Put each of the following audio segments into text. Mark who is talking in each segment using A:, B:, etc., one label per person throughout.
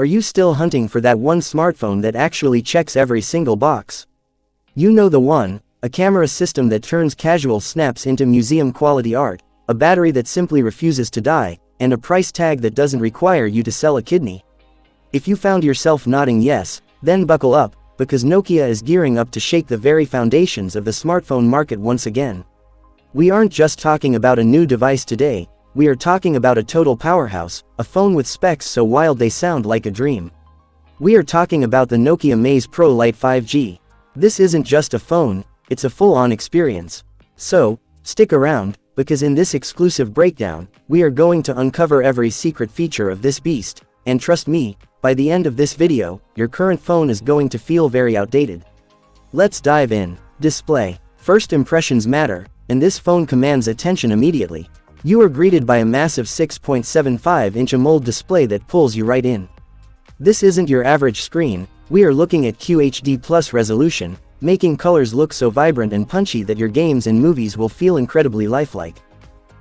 A: Are you still hunting for that one smartphone that actually checks every single box? You know the one, a camera system that turns casual snaps into museum-quality art, a battery that simply refuses to die, and a price tag that doesn't require you to sell a kidney. If you found yourself nodding yes, then buckle up, because Nokia is gearing up to shake the very foundations of the smartphone market once again. We aren't just talking about a new device today, we are talking about a total powerhouse, a phone with specs so wild they sound like a dream. We are talking about the Nokia Maze Pro Lite 5G. This isn't just a phone, it's a full-on experience. So, stick around, because in this exclusive breakdown, we are going to uncover every secret feature of this beast, and trust me, by the end of this video, your current phone is going to feel very outdated. Let's dive in. Display. First impressions matter, and this phone commands attention immediately. You are greeted by a massive 6.75-inch AMOLED display that pulls you right in. This isn't your average screen, we are looking at QHD+ resolution, making colors look so vibrant and punchy that your games and movies will feel incredibly lifelike.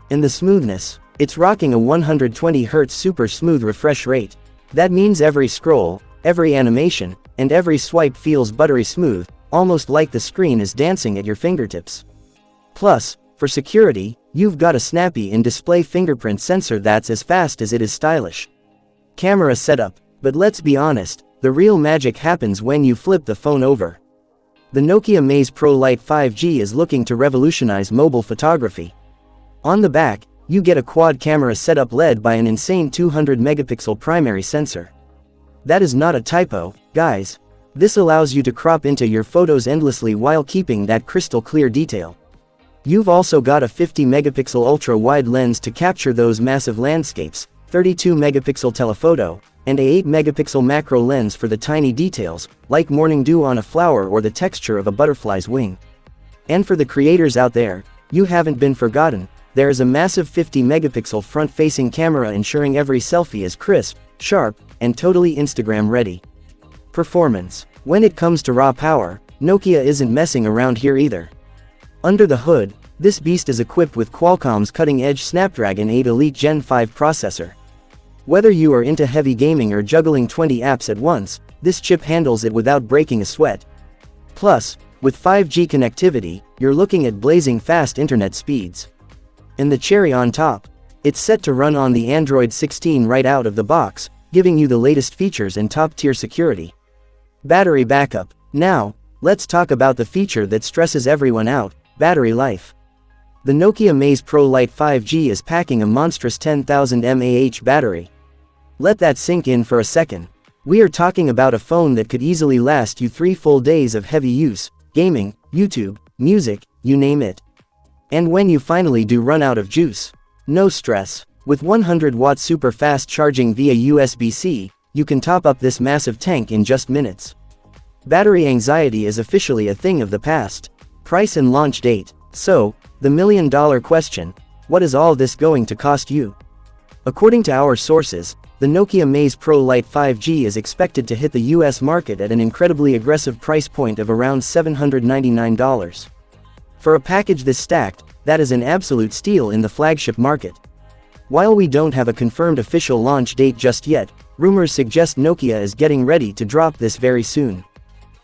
A: And the smoothness, it's rocking a 120Hz super smooth refresh rate. That means every scroll, every animation, and every swipe feels buttery smooth, almost like the screen is dancing at your fingertips. Plus, for security, you've got a snappy in-display fingerprint sensor that's as fast as it is stylish. Camera setup, but let's be honest, the real magic happens when you flip the phone over. The Nokia Maze Pro Lite 5G is looking to revolutionize mobile photography. On the back, you get a quad camera setup led by an insane 200-megapixel primary sensor. That is not a typo, guys. This allows you to crop into your photos endlessly while keeping that crystal clear detail. You've also got a 50-megapixel ultra-wide lens to capture those massive landscapes, 32-megapixel telephoto, and a 8-megapixel macro lens for the tiny details, like morning dew on a flower or the texture of a butterfly's wing. And for the creators out there, you haven't been forgotten. There is a massive 50-megapixel front-facing camera ensuring every selfie is crisp, sharp, and totally Instagram-ready. Performance. When it comes to raw power, Nokia isn't messing around here either. Under the hood, this beast is equipped with Qualcomm's cutting-edge Snapdragon 8 Elite Gen 5 processor. Whether you are into heavy gaming or juggling 20 apps at once, this chip handles it without breaking a sweat. Plus, with 5G connectivity, you're looking at blazing fast internet speeds. And the cherry on top, it's set to run on the Android 16 right out of the box, giving you the latest features and top-tier security. Battery backup. Now, let's talk about the feature that stresses everyone out, battery life. The Nokia Maze Pro Lite 5G is packing a monstrous 10,000 mAh battery. Let that sink in for a second. We are talking about a phone that could easily last you 3 full days of heavy use, gaming, YouTube, music, you name it. And when you finally do run out of juice, no stress. With 100-watt super fast charging via USB-C, you can top up this massive tank in just minutes. Battery anxiety is officially a thing of the past. Price and launch date. So, the million-dollar question, what is all this going to cost you? According to our sources, the Nokia Maze Pro Lite 5G is expected to hit the US market at an incredibly aggressive price point of around $799. For a package this stacked, that is an absolute steal in the flagship market. While we don't have a confirmed official launch date just yet, rumors suggest Nokia is getting ready to drop this very soon.